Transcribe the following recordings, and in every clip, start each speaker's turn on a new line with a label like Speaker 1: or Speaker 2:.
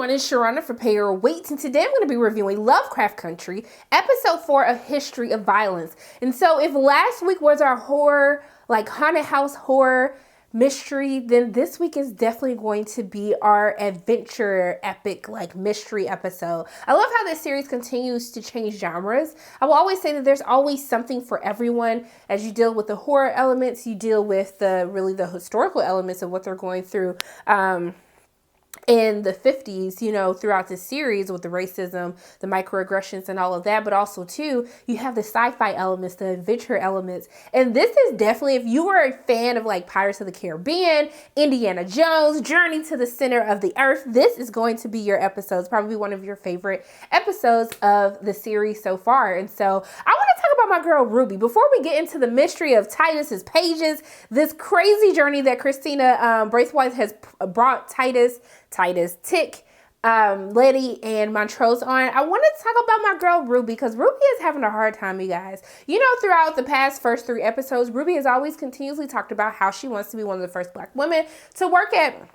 Speaker 1: everyone, it's Sharana for Pay Your Weight, and today I'm going to be reviewing Lovecraft Country, episode 4 of History of Violence. And so if last week was our horror, like haunted house horror mystery, then this week is definitely going to be our adventure epic, like mystery episode. I love how this series continues to change genres. I will always say that there's always something for everyone. As you deal with the horror elements, you deal with the historical elements of what they're going through. In the 50s, you know, throughout the series with the racism, the microaggressions and all of that, but also too, you have the sci-fi elements, the adventure elements. And this is definitely, if you are a fan of like Pirates of the Caribbean, Indiana Jones, Journey to the Center of the Earth, this is going to be your episode. It's probably one of your favorite episodes of the series so far. And so I want to talk about my girl Ruby. Before we get into the mystery of Titus's pages, this crazy journey that Christina Braithwaite has brought Tick, Letty, and Montrose on, I want to talk about my girl Ruby, because Ruby is having a hard time, you guys. You know, throughout the first 3 episodes, Ruby has always continuously talked about how she wants to be one of the first Black women to work at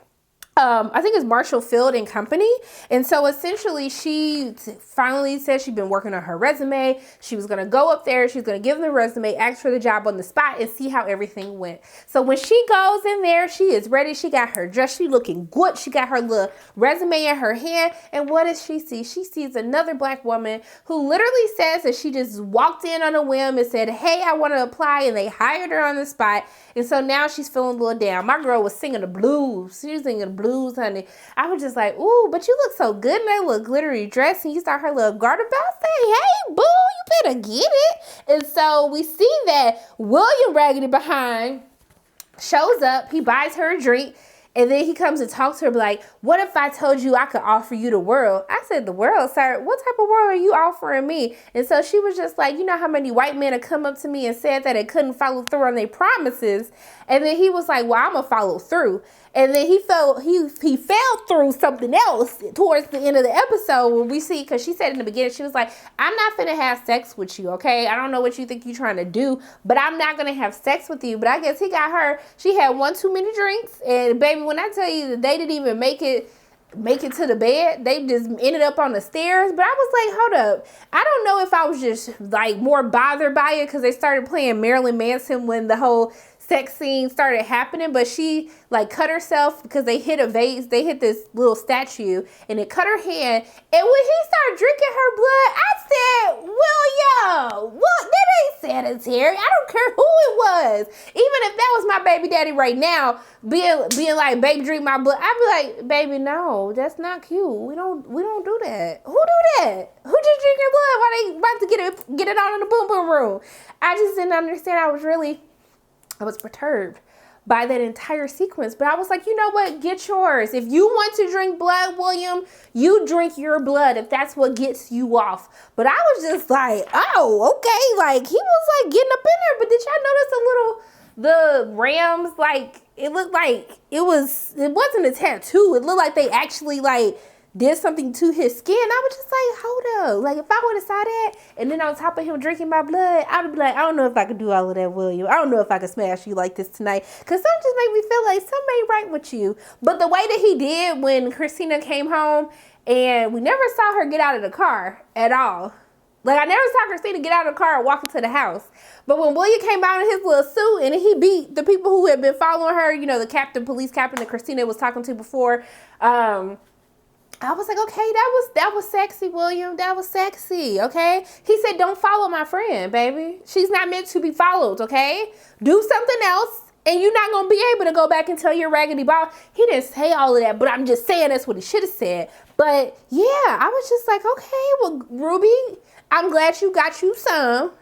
Speaker 1: I think it's Marshall Field and Company. And so essentially she finally said she'd been working on her resume. She was going to go up there. She's going to give them the resume, ask for the job on the spot, and see how everything went. So when she goes in there, she is ready. She got her dress. She looking good. She got her little resume in her hand. And what does she see? She sees another Black woman who literally says that she just walked in on a whim and said, hey, I want to apply. And they hired her on the spot. And so now she's feeling a little down. My girl was singing the blues. She was singing the blues, honey. I was just like, ooh, but you look so good in that little glittery dress. And you saw her little garter belt saying, hey, boo, you better get it. And so we see that William Raggedy behind shows up. He buys her a drink. And then he comes and talks to her like, what if I told you I could offer you the world? I said, the world, sir? What type of world are you offering me? And so she was just like, you know how many white men have come up to me and said that they couldn't follow through on their promises? And then he was like, well, I'm going to follow through. And then he fell through something else towards the end of the episode when we see, because she said in the beginning, she was like, I'm not finna have sex with you, okay? I don't know what you think you're trying to do, but I'm not gonna have sex with you. But I guess he got her. She had one too many drinks. And baby, when I tell you that they didn't even make it to the bed, they just ended up on the stairs. But I was like, hold up. I don't know if I was just like more bothered by it because they started playing Marilyn Manson when the whole sex scene started happening, but she like cut herself because they hit a vase. They hit this little statue and it cut her hand. And when he started drinking her blood, I said, William, what? That ain't sanitary. I don't care who it was. Even if that was my baby daddy right now, being like, baby, drink my blood, I'd be like, baby, no, that's not cute. We don't do that. Who do that? Who just drink your blood while they about to get it on in the boom boom room? I just didn't understand. I was perturbed by that entire sequence. But I was like, you know what? Get yours. If you want to drink blood, William, you drink your blood if that's what gets you off. But I was just like, oh, okay. Like, he was like getting up in there. But did y'all notice the rams, like, it looked like it wasn't a tattoo. It looked like they actually, like, did something to his skin. I was just like, hold up. Like, if I would have saw that, and then on top of him drinking my blood, I would be like, I don't know if I could do all of that, William. I don't know if I could smash you like this tonight. Because something just made me feel like something ain't right with you. But the way that he did when Christina came home, and we never saw her get out of the car at all. Like, I never saw Christina get out of the car and walk into the house. But when William came out in his little suit and he beat the people who had been following her, you know, the police captain that Christina was talking to before, I was like, okay, that was sexy, William. That was sexy, okay? He said, don't follow my friend, baby. She's not meant to be followed, okay? Do something else, and you're not going to be able to go back and tell your raggedy boss. He didn't say all of that, but I'm just saying that's what he should have said. But, yeah, I was just like, okay, well, Ruby, I'm glad you got you some.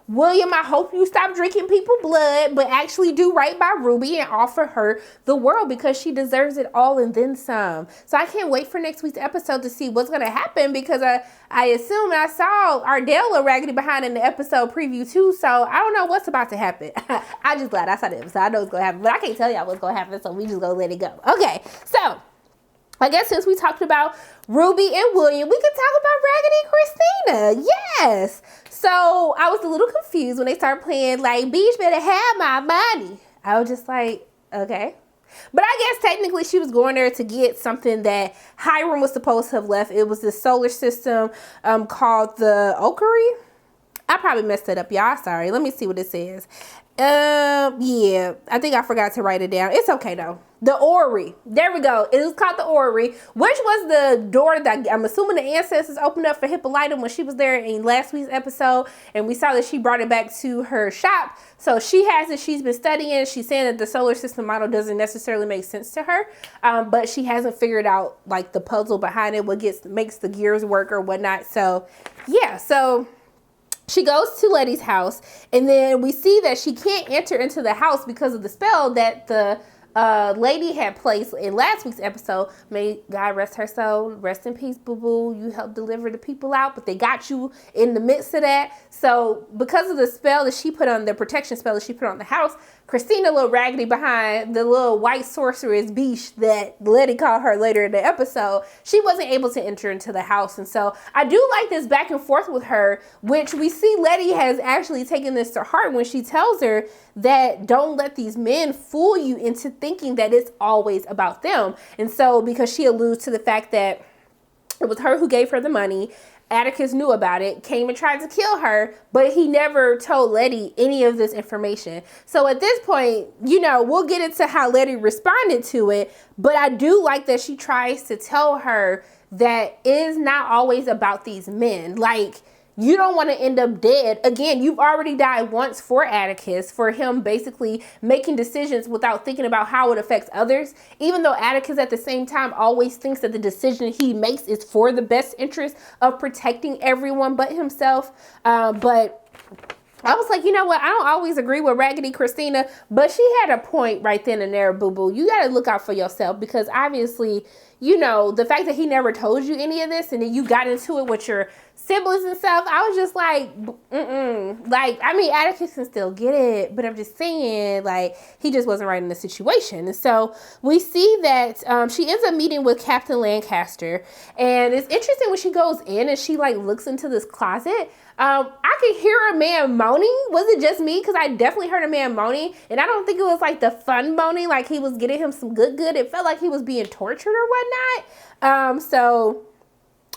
Speaker 1: William, I hope you stop drinking people's blood, but actually do right by Ruby and offer her the world because she deserves it all and then some. So I can't wait for next week's episode to see what's going to happen because I assume I saw Ardell Raggedy behind in the episode preview too. So I don't know what's about to happen. I just glad I saw the episode. I know what's going to happen, but I can't tell y'all what's going to happen. So we just going to let it go. Okay. So I guess since we talked about Ruby and William, we can talk about Raggedy and Christina. Yes. So I was a little confused when they started playing like, Beach better have my money. I was just like, okay. But I guess technically she was going there to get something that Hiram was supposed to have left. It was this solar system called the Okari. I probably messed it up, y'all. Sorry. Let me see what it says. Yeah, I think I forgot to write it down. It's okay though. The Ori. There we go. It was called the Ori, which was the door that I'm assuming the ancestors opened up for Hippolyta when she was there in last week's episode. And we saw that she brought it back to her shop. So she has it. She's been studying. She's saying that the solar system model doesn't necessarily make sense to her. But she hasn't figured out like the puzzle behind it, what makes the gears work or whatnot. So yeah, so she goes to Letty's house, and then we see that she can't enter into the house because of the spell that the lady had placed in last week's episode. May God rest her soul. Rest in peace, boo-boo. You helped deliver the people out, but they got you in the midst of that. So because of the spell that she put on, the protection spell that she put on the house, Christina, little raggedy behind the little white sorceress beast that Letty called her later in the episode, she wasn't able to enter into the house. And so I do like this back and forth with her, which we see Letty has actually taken this to heart when she tells her that don't let these men fool you into thinking that it's always about them. And so because she alludes to the fact that it was her who gave her the money, Atticus knew about it, came and tried to kill her, but he never told Letty any of this information. So at this point, you know, we'll get into how Letty responded to it, but I do like that she tries to tell her that it is not always about these men. Like, you don't want to end up dead. Again, you've already died once for Atticus, for him basically making decisions without thinking about how it affects others. Even though Atticus at the same time always thinks that the decision he makes is for the best interest of protecting everyone but himself. But I was like, you know what? I don't always agree with Raggedy Christina, but she had a point right then and there, boo-boo. You got to look out for yourself because obviously, you know, the fact that he never told you any of this and then you got into it with your siblings and stuff, I was just like, Like, I mean, Atticus can still get it, but I'm just saying, like, he just wasn't right in the situation. And so we see that she ends up meeting with Captain Lancaster. And it's interesting when she goes in and she, like, looks into this closet. I could hear a man moaning. Was it just me? Because I definitely heard a man moaning. And I don't think it was, like, the fun moaning, like he was getting him some good. It felt like he was being tortured or whatnot.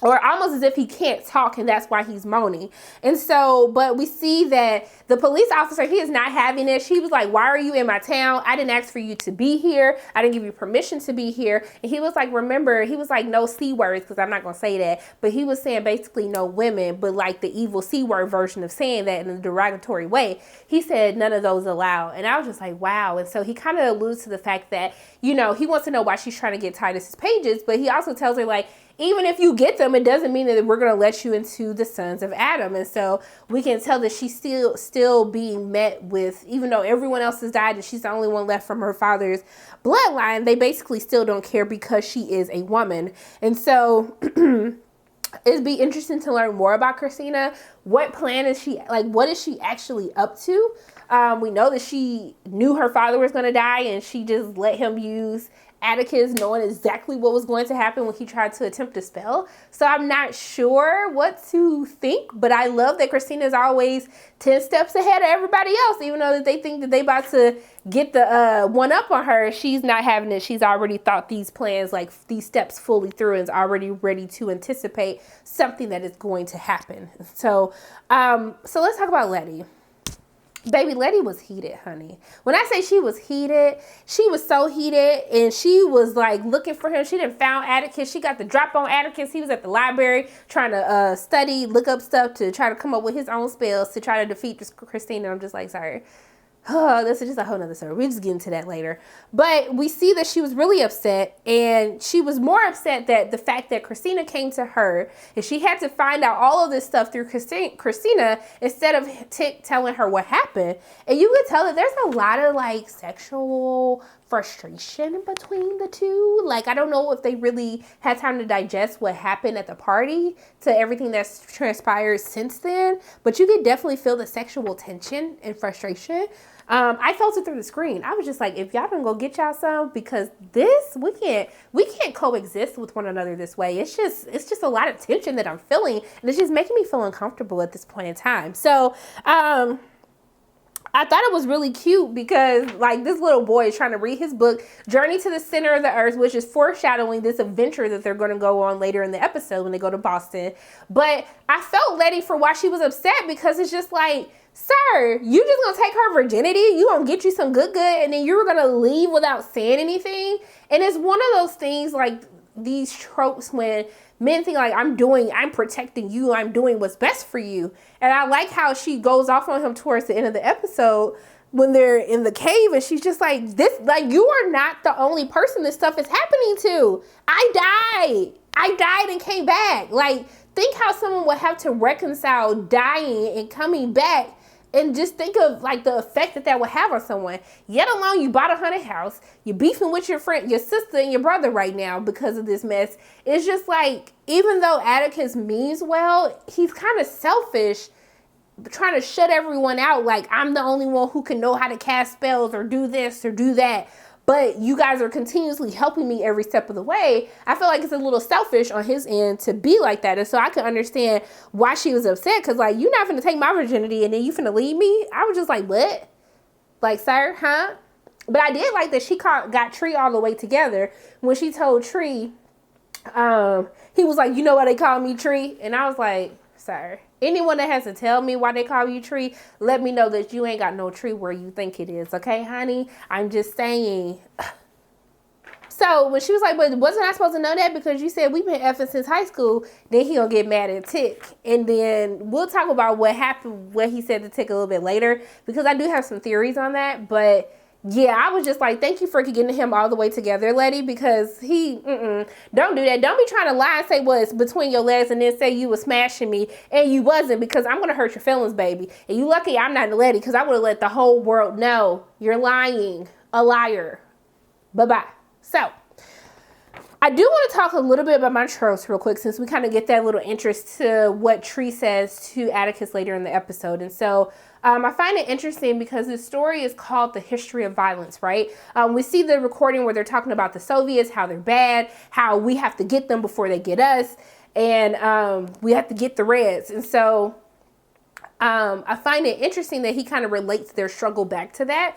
Speaker 1: Or almost as if he can't talk and that's why he's moaning. And so, but we see that the police officer, he is not having it. She was like, why are you in my town? I didn't ask for you to be here. I didn't give you permission to be here. And he was like, remember, he was like, no C words, because I'm not going to say that. But he was saying basically no women, but like the evil C word version of saying that in a derogatory way. He said none of those allowed. And I was just like, wow. And so he kind of alludes to the fact that, you know, he wants to know why she's trying to get Titus's pages. But he also tells her like, even if you get them, it doesn't mean that we're going to let you into the sons of Adam. And so we can tell that she's still being met with, even though everyone else has died and she's the only one left from her father's bloodline, they basically still don't care because she is a woman. And so it'd be interesting to learn more about Christina. What plan is she, like, what is she actually up to? We know that she knew her father was going to die and she just let him use Atticus, knowing exactly what was going to happen when he tried to attempt to spell. So I'm not sure what to think, but I love that Christina is always 10 steps ahead of everybody else, even though that they think that they about to get the one up on her. She's not having it. She's already thought these plans, like these steps fully through, and is already ready to anticipate something that is going to happen. So let's talk about Letty. Baby, Letty was heated, honey. When I say she was heated, she was so heated, and she was like looking for him. She didn't found Atticus. She got the drop on Atticus. He was at the library trying to study, look up stuff to try to come up with his own spells to try to defeat this Christina. I'm just like, sorry. Oh, this is just a whole nother story. We'll just get into that later. But we see that she was really upset, and she was more upset that the fact that Christina came to her and she had to find out all of this stuff through Christina instead of telling her what happened. And you could tell that there's a lot of like sexual frustration between the two. Like, I don't know if they really had time to digest what happened at the party to everything that's transpired since then, but you could definitely feel the sexual tension and frustration. I felt it through the screen. I was just like, if y'all don't go get y'all some, because we can't coexist with one another this way. It's just a lot of tension that I'm feeling, and it's just making me feel uncomfortable at this point in time. So, I thought it was really cute because, like, this little boy is trying to read his book, Journey to the Center of the Earth, which is foreshadowing this adventure that they're going to go on later in the episode when they go to Boston. But I felt Letty for why she was upset, because it's just like, sir, you just going to take her virginity? You going to get you some good, and then you're going to leave without saying anything? And it's one of those things, like, these tropes when men think like, I'm protecting you, I'm doing what's best for you. And I like how she goes off on him towards the end of the episode when they're in the cave, and she's just like, you are not the only person this stuff is happening to. I died and came back. Like, think how someone would have to reconcile dying and coming back. And just think of like the effect that would have on someone. Yet alone, you bought a haunted house. You're beefing with your friend, your sister, and your brother right now because of this mess. It's just like, even though Atticus means well, he's kind of selfish, trying to shut everyone out. Like, I'm the only one who can know how to cast spells or do this or do that. But you guys are continuously helping me every step of the way. I feel like it's a little selfish on his end to be like that. And so I could understand why she was upset. Because, like, you're not finna take my virginity and then you finna leave me? I was just like, what? Like, sir, huh? But I did like that she got Tree all the way together. When she told Tree, he was like, you know why they call me Tree? And I was like, sir, anyone that has to tell me why they call you Tree, let me know that you ain't got no tree where you think it is. Okay, honey? I'm just saying. So when she was like, but wasn't I supposed to know that because you said we've been effing since high school? Then he gonna get mad at Tick. And then we'll talk about what happened, what he said to Tick a little bit later, because I do have some theories on that. But yeah, I was just like, thank you for getting him all the way together, Letty, because don't do that. Don't be trying to lie and say what's between your legs and then say you was smashing me and you wasn't, because I'm going to hurt your feelings, baby. And you lucky I'm not Letty, because I would have let the whole world know you're lying, a liar. Bye-bye. So I do want to talk a little bit about Montrose real quick, since we kind of get that little interest to what Tree says to Atticus later in the episode. And so I find it interesting because this story is called The History of Violence, right? We see the recording where they're talking about the Soviets, how they're bad, how we have to get them before they get us, and we have to get the Reds. And so I find it interesting that he kind of relates their struggle back to that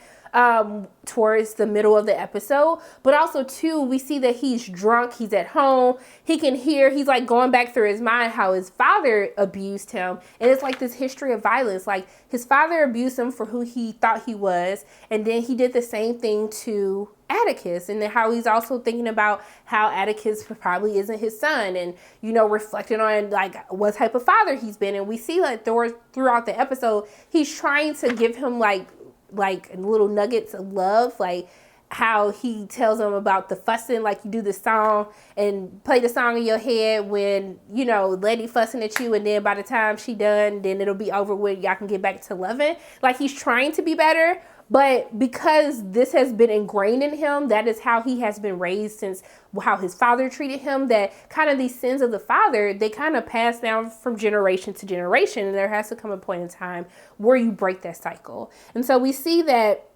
Speaker 1: towards the middle of the episode. But also too, we see that he's drunk, he's at home, he can hear, he's like going back through his mind how his father abused him. And it's like this history of violence, like his father abused him for who he thought he was, and then he did the same thing to Atticus, and then how he's also thinking about how Atticus probably isn't his son, and, you know, reflecting on like what type of father he's been. And we see like throughout the episode, he's trying to give him like little nuggets of love, like how he tells them about the fussing, like you do the song and play the song in your head when, you know, Letty fussing at you, and then by the time she done, then it'll be over with, y'all can get back to loving. Like, he's trying to be better, but because this has been ingrained in him, that is how he has been raised since how his father treated him, that kind of these sins of the father, they kind of pass down from generation to generation, and there has to come a point in time where you break that cycle. And so we see that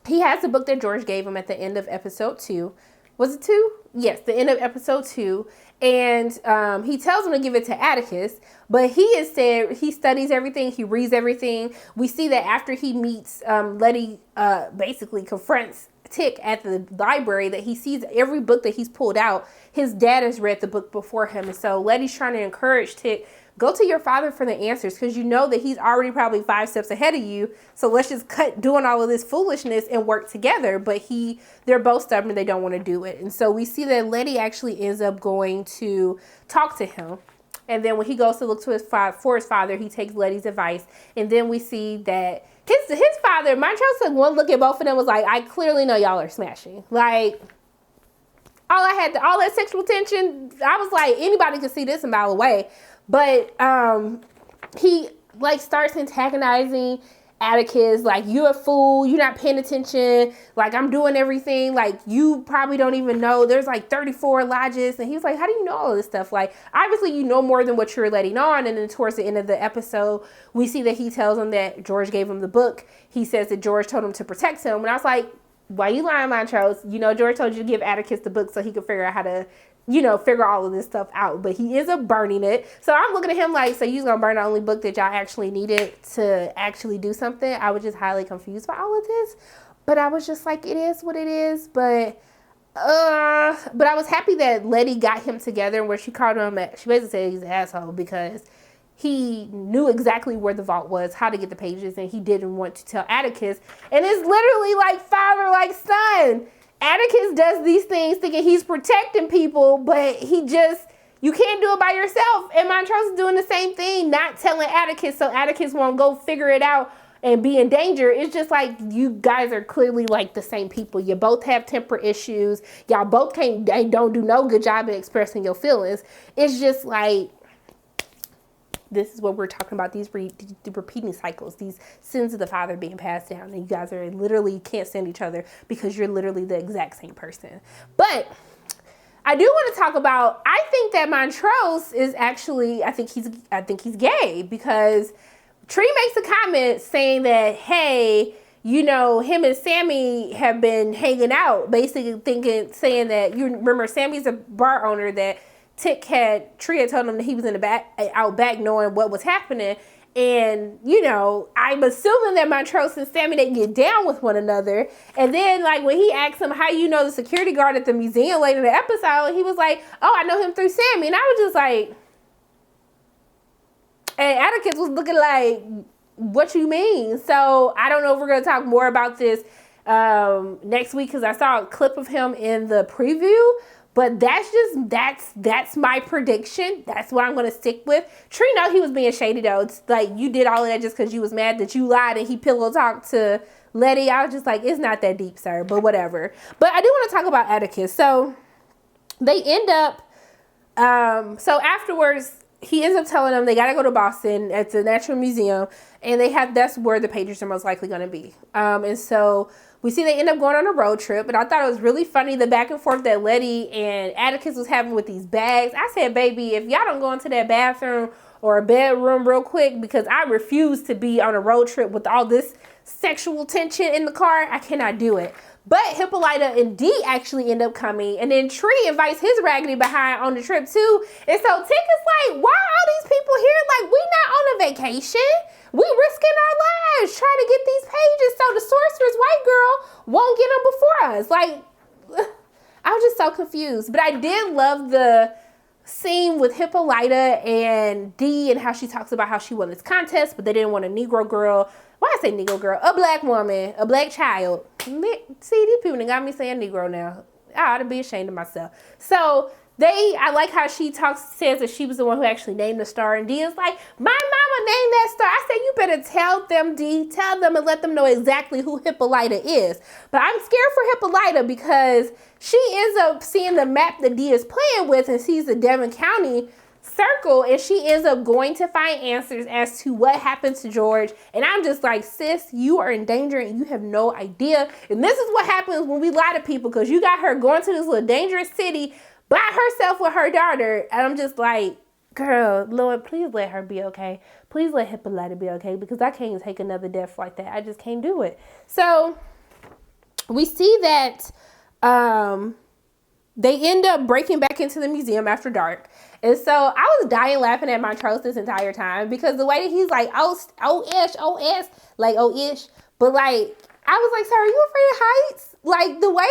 Speaker 1: he has the book that George gave him at the end of episode 2. Was it 2? Yes, the end of episode 2. And he tells him to give it to Atticus, but he has said he studies everything, he reads everything. We see that after he meets Letty, basically confronts Tick at the library, that he sees every book that he's pulled out. His dad has read the book before him. And so Letty's trying to encourage Tick, go to your father for the answers, because you know that he's already probably 5 steps ahead of you. So let's just cut doing all of this foolishness and work together. But they're both stubborn. They don't want to do it. And so we see that Letty actually ends up going to talk to him. And then when he goes to look to his father, he takes Letty's advice. And then we see that his father, Montrose took one look at both of them, was like, I clearly know y'all are smashing. Like, all that sexual tension, I was like, anybody could see this a mile away. But he like starts antagonizing Atticus, like, you're a fool, you're not paying attention, like, I'm doing everything, like, you probably don't even know there's like 34 lodges. And he was like, how do you know all this stuff? Like, obviously you know more than what you're letting on. And then towards the end of the episode, we see that he tells him that George gave him the book. He says that George told him to protect him. And I was like, why you lying, Montrose? You know, George told you to give Atticus the book so he could figure out how to figure all of this stuff out. But he ends up burning it. So I'm looking at him like, so you're going to burn the only book that y'all actually needed to actually do something? I was just highly confused by all of this. But I was just like, it is what it is. But I was happy that Letty got him together, where she called him, she basically said he's an asshole because he knew exactly where the vault was, how to get the pages, and he didn't want to tell Atticus. And it's literally like father, like son. Atticus does these things thinking he's protecting people, but you can't do it by yourself. And Montrose is doing the same thing, not telling Atticus so Atticus won't go figure it out and be in danger. It's just like, you guys are clearly like the same people. You both have temper issues. Y'all both don't do no good job at expressing your feelings. It's just like, this is what we're talking about, these repeating cycles, these sins of the father being passed down, and you guys are literally can't stand each other because you're literally the exact same person. But I do want to talk about, I think that Montrose is actually, I think he's gay, because Tree makes a comment saying that, hey, him and Sammy have been hanging out, basically saying that, you remember Sammy's a bar owner that Tree had told him that he was in the out back knowing what was happening. And, I'm assuming that Montrose and Sammy, they get down with one another. And then, like, when he asked him, how you know the security guard at the museum later in the episode, he was like, oh, I know him through Sammy. And I was just like, and Atticus was looking like, what you mean? So I don't know if we're going to talk more about this next week, because I saw a clip of him in the preview. But that's my prediction. That's what I'm going to stick with. Tree know he was being shady, though. It's like, you did all of that just because you was mad that you lied and he pillow talked to Letty. I was just like, it's not that deep, sir, but whatever. But I do want to talk about Atticus. So they end up, so afterwards, he ends up telling them they got to go to Boston at the Natural Museum, and that's where the pages are most likely going to be. And so we see they end up going on a road trip, and I thought it was really funny, the back and forth that Letty and Atticus was having with these bags. I said, baby, if y'all don't go into that bathroom or a bedroom real quick, because I refuse to be on a road trip with all this sexual tension in the car, I cannot do it. But Hippolyta and Dee actually end up coming, and then Tree invites his Raggedy behind on the trip too. And so Tick is like, why are all these people here? Like, we not on a vacation. We risking our lives trying to get these pages so the sorcerer's white girl won't get them before us. Like, I was just so confused. But I did love the scene with Hippolyta and Dee, and how she talks about how she won this contest, but they didn't want a Negro girl. Why I say Negro girl? A black woman, a black child. See, these people got me saying Negro now. I ought to be ashamed of myself. So I like how she says that she was the one who actually named the star, and Dee is like, my mama named that star. I said, you better tell them, Dee, tell them and let them know exactly who Hippolyta is. But I'm scared for Hippolyta, because she ends up seeing the map that Dee is playing with and sees the Devon County circle, and she ends up going to find answers as to what happened to George. And I'm just like, sis, you are in danger and you have no idea. And this is what happens when we lie to people, because you got her going to this little dangerous city by herself with her daughter. And I'm just like, girl, Lord, please let her be okay. Please let Hippolyta be okay, because I can't take another death like that. I just can't do it. So we see that they end up breaking back into the museum after dark. And so I was dying laughing at Montrose this entire time, because the way that he's like, oh-ish, like, oh-ish. But like, I was like, sir, are you afraid of heights? Like, the way,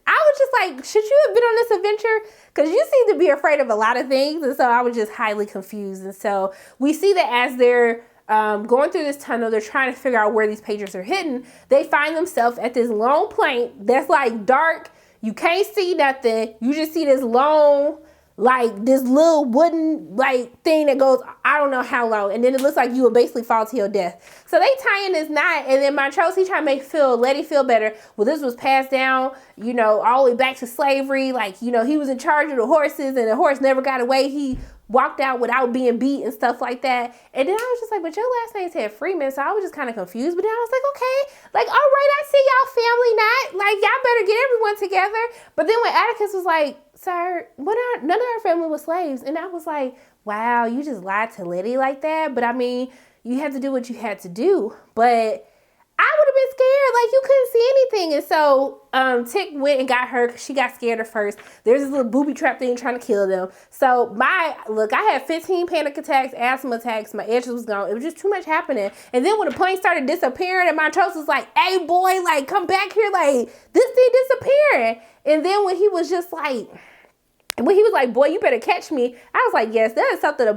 Speaker 1: I was just like, should you have been on this adventure? Because you seem to be afraid of a lot of things. And so I was just highly confused. And so we see that as they're going through this tunnel, they're trying to figure out where these pages are hidden. They find themselves at this long plank that's like dark. You can't see nothing. You just see this long, like this little wooden like thing that goes, I don't know how long. And then it looks like you will basically fall to your death. So they tie in this knot, and then Montrose, he trying to make Letty feel better. Well, this was passed down, all the way back to slavery. Like, he was in charge of the horses, and the horse never got away. He walked out without being beat and stuff like that. And then I was just like, but your last name said Freeman, so I was just kind of confused. But then I was like, okay, like, all right, I see y'all family knot. Like, y'all better get everyone together. But then when Atticus was like, sir, none of our family was slaves. And I was like, wow, you just lied to Letty like that. But I mean, you had to do what you had to do. But I would have been there. Like, you couldn't see anything. And so Tick went and got her because she got scared at first. There's this little booby trap thing trying to kill them. So I had 15 panic attacks, asthma attacks. My edges was gone. It was just too much happening. And then when the plane started disappearing and Montrose was like, hey, boy, like, come back here. Like, this thing disappearing. And then when he was just like, boy, you better catch me. I was like, yes, that is something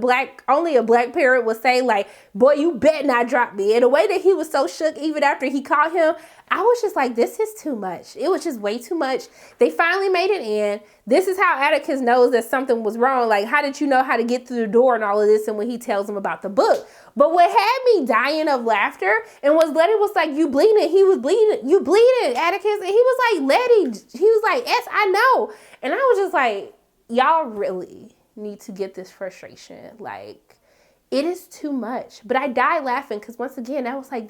Speaker 1: only a black parent would say. Like, boy, you bet not drop me. And the way that he was so shook, even after he caught him, I was just like, this is too much. It was just way too much. They finally made it in. This is how Atticus knows that something was wrong. Like, how did you know how to get through the door and all of this? And when he tells him about the book. But what had me dying of laughter and Letty was like, you bleeding. He was bleeding. You bleeding, Atticus. And he was like, Letty. He was like, yes, I know. And I was just like, y'all really need to get this frustration. Like, it is too much. But I died laughing because once again, I was like,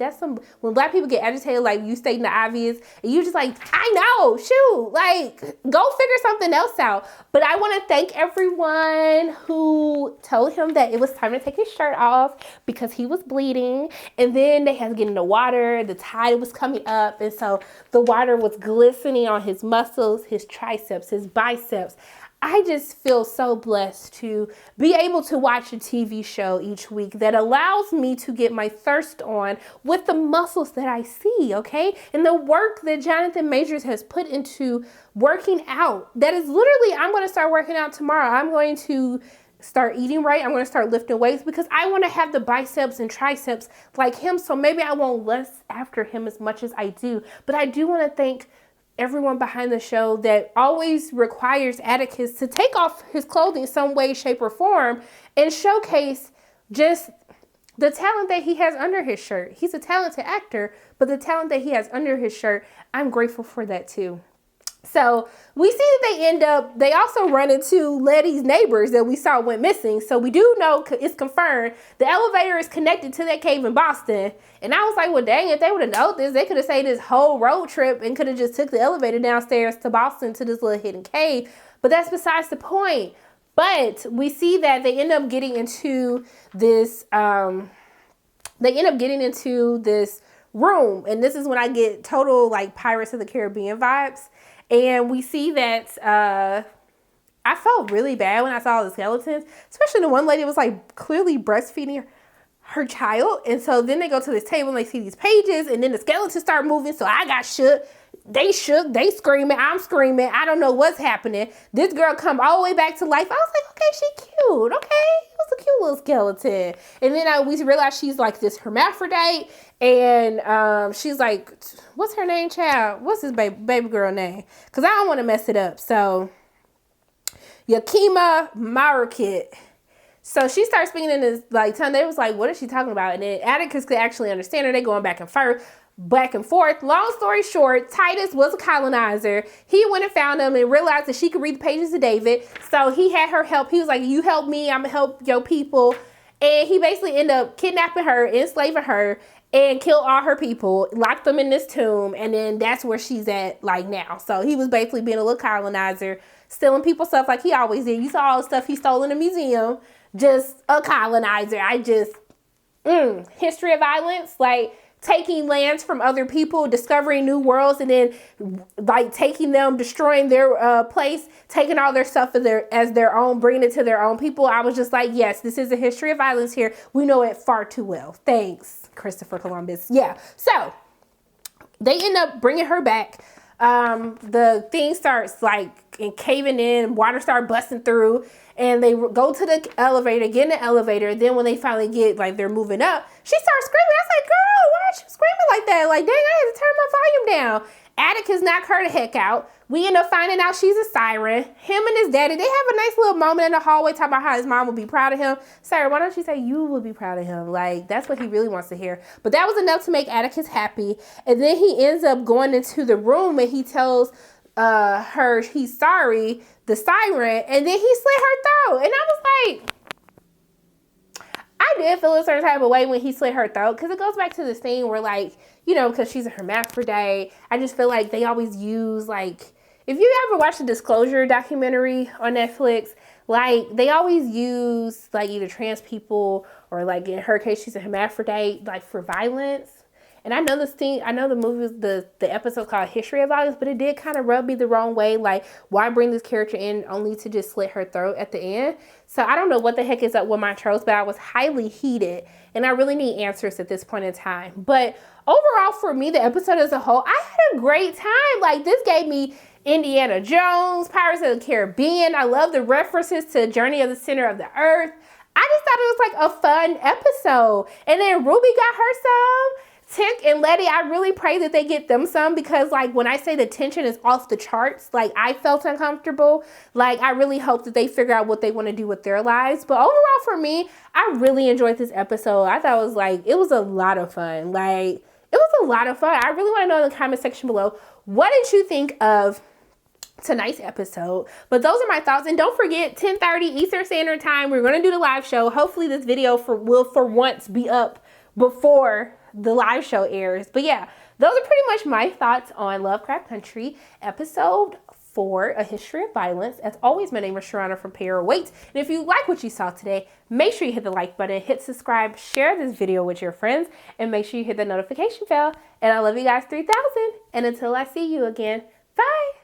Speaker 1: when black people get agitated, like you stating the obvious, and you just like, I know, shoot, like, go figure something else out. But I want to thank everyone who told him that it was time to take his shirt off because he was bleeding. And then they had to get in the water. The tide was coming up. And so the water was glistening on his muscles, his triceps, his biceps. I just feel so blessed to be able to watch a TV show each week that allows me to get my thirst on with the muscles that I see, okay? And the work that Jonathan Majors has put into working out. That is literally, I'm going to start working out tomorrow. I'm going to start eating right. I'm going to start lifting weights because I want to have the biceps and triceps like him. So maybe I won't lust after him as much as I do. But I do want to thank everyone behind the show that always requires Atticus to take off his clothing some way, shape, or form and showcase just the talent that he has under his shirt. He's a talented actor, but the talent that he has under his shirt, I'm grateful for that too. So we see that they also run into Letty's neighbors that we saw went missing. So we do know it's confirmed the elevator is connected to that cave in Boston. And I was like, well, dang, if they would have known this, they could have saved this whole road trip and could have just took the elevator downstairs to Boston to this little hidden cave. But that's besides the point. But we see that they end up getting into this, room. And this is when I get total like Pirates of the Caribbean vibes. And we see that I felt really bad when I saw the skeletons, especially the one lady was like clearly breastfeeding her child. And so then they go to this table and they see these pages and then the skeletons start moving. So I got shook. They shook. They screaming. I'm screaming. I don't know what's happening. This girl come all the way back to life. I was like, okay, she cute. Okay. It was a cute little skeleton. And then we realized she's like this hermaphrodite. And she's like, what's her name, child? What's his baby girl name? Because I don't want to mess it up. So, Yakima Marikit. So she starts speaking in this like tongue. They was like, what is she talking about? And then Atticus could actually understand her. They going back and forth. Long story short, Titus was a colonizer. He went and found them and realized that she could read the pages of David. So he had her help. He was like, you help me, I'm gonna help your people. And he basically ended up kidnapping her, enslaving her, and killed all her people, locked them in this tomb, and then that's where she's at like now. So he was basically being a little colonizer, stealing people's stuff like he always did. You saw all the stuff he stole in the museum, just a colonizer. History of violence, like taking lands from other people, discovering new worlds, and then like taking them, destroying their place, taking all their stuff as their own, bringing it to their own people. I was just like, yes, this is a history of violence here. We know it far too well. Thanks, Christopher Columbus. Yeah. So they end up bringing her back. The thing starts like caving in, water start busting through, and they go to the elevator, get in the elevator. Then when they finally get, like, they're moving up, she starts screaming. I was like, girl, why are you screaming like that? Like, dang, I had to turn my volume down. Atticus knocked her the heck out. We end up finding out she's a siren. Him and his daddy, they have a nice little moment in the hallway talking about how his mom would be proud of him. Sir, why don't you say you would be proud of him? Like, that's what he really wants to hear. But that was enough to make Atticus happy. And then he ends up going into the room and he tells her he's sorry, the siren, and then he slit her throat. And I was like, I did feel a certain type of way when he slit her throat, because it goes back to this thing where, like, you know, because she's a hermaphrodite, I just feel like they always use, like, if you ever watched the Disclosure documentary on Netflix, like, they always use, like, either trans people or, like, in her case, she's a hermaphrodite, like, for violence. And I know the movie was the episode called History of Violence, but it did kind of rub me the wrong way. Like, why bring this character in only to just slit her throat at the end? So I don't know what the heck is up with Montrose, but I was highly heated, and I really need answers at this point in time. But overall, for me, the episode as a whole, I had a great time. Like, this gave me Indiana Jones, Pirates of the Caribbean. I love the references to Journey of the Center of the Earth. I just thought it was like a fun episode. And then Ruby got her some. Tick and Letty, I really pray that they get them some, because like when I say the tension is off the charts, like I felt uncomfortable. Like I really hope that they figure out what they want to do with their lives. But overall for me, I really enjoyed this episode. I thought it was a lot of fun. Like it was a lot of fun. I really want to know in the comment section below, what did you think of tonight's episode? But those are my thoughts, and don't forget 10:30 Eastern Standard Time, we're going to do the live show. Hopefully this video will for once be up before the live show airs. But yeah, those are pretty much my thoughts on Lovecraft Country episode 4, A History of Violence. As always, my name is Sharana from Pay Your Weight, and if you like what you saw today, make sure you hit the like button, hit subscribe, share this video with your friends, and make sure you hit the notification bell. And I love you guys 3000, and until I see you again, bye.